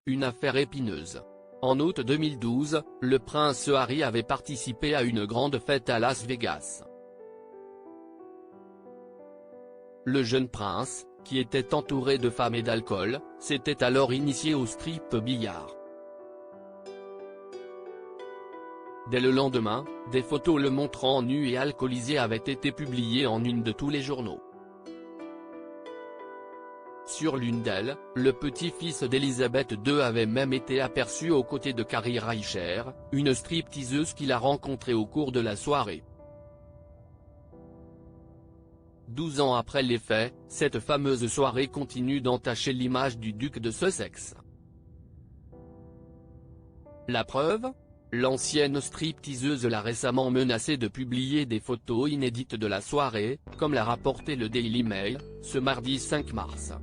une affaire épineuse. En août 2012, le prince Harry avait participé à une grande fête à Las Vegas. Le jeune prince, qui était entouré de femmes et d'alcool, s'était alors initié au strip-billard. Dès le lendemain, des photos le montrant nu et alcoolisé avaient été publiées en une de tous les journaux. Sur l'une d'elles, le petit-fils d'Elizabeth II avait même été aperçu aux côtés de Carrie Reicher, une stripteaseuse qu'il a rencontrée au cours de la soirée. 12 ans après les faits, cette fameuse soirée continue d'entacher l'image du duc de Sussex. La preuve ? L'ancienne stripteaseuse l'a récemment menacé de publier des photos inédites de la soirée, comme l'a rapporté le Daily Mail, ce mardi 5 mars.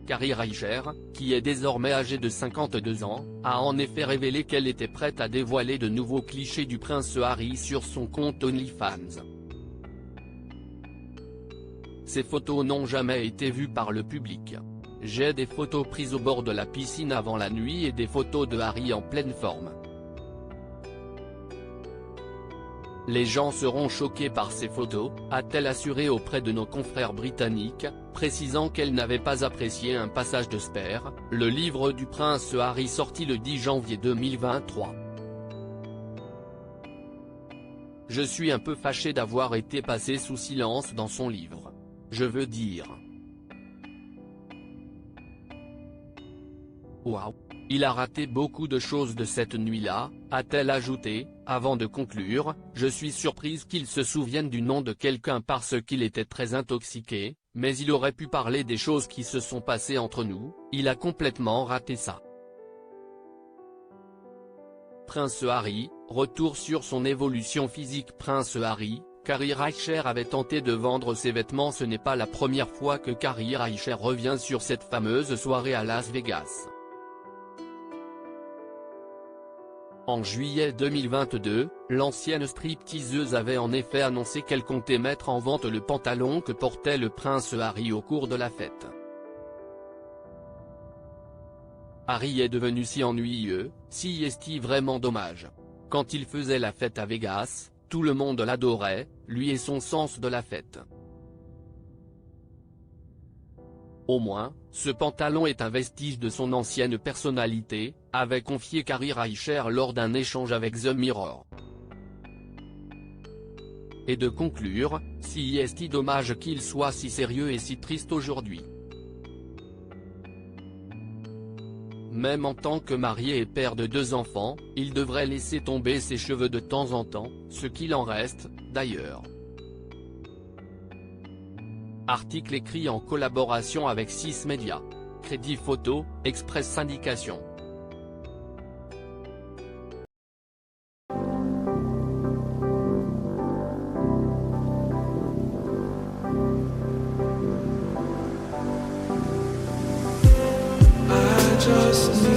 Carrie Reicher, qui est désormais âgée de 52 ans, a en effet révélé qu'elle était prête à dévoiler de nouveaux clichés du prince Harry sur son compte OnlyFans. Ces photos n'ont jamais été vues par le public. J'ai des photos prises au bord de la piscine avant la nuit et des photos de Harry en pleine forme. Les gens seront choqués par ces photos, a-t-elle assuré auprès de nos confrères britanniques, précisant qu'elle n'avait pas apprécié un passage de Spare, le livre du prince Harry sorti le 10 janvier 2023. Je suis un peu fâché d'avoir été passé sous silence dans son livre. Je veux dire. Waouh! Il a raté beaucoup de choses de cette nuit-là, a-t-elle ajouté, avant de conclure, je suis surprise qu'il se souvienne du nom de quelqu'un parce qu'il était très intoxiqué, mais il aurait pu parler des choses qui se sont passées entre nous, il a complètement raté ça. Prince Harry, retour sur son évolution physique. Prince Harry, Carrie Reicher avait tenté de vendre ses vêtements. Ce n'est pas la première fois que Carrie Reicher revient sur cette fameuse soirée à Las Vegas. En juillet 2022, l'ancienne stripteaseuse avait en effet annoncé qu'elle comptait mettre en vente le pantalon que portait le prince Harry au cours de la fête. Harry est devenu si ennuyeux, si est vraiment dommage. Quand il faisait la fête à Vegas, tout le monde l'adorait, lui et son sens de la fête. Au moins, ce pantalon est un vestige de son ancienne personnalité, avait confié Carrie Reicher lors d'un échange avec The Mirror. Et de conclure, si est dommage qu'il soit si sérieux et si triste aujourd'hui. Même en tant que marié et père de 2 enfants, il devrait laisser tomber ses cheveux de temps en temps, ce qu'il en reste, d'ailleurs. Article écrit en collaboration avec 6 médias. Crédit photo, Express Syndication. I just need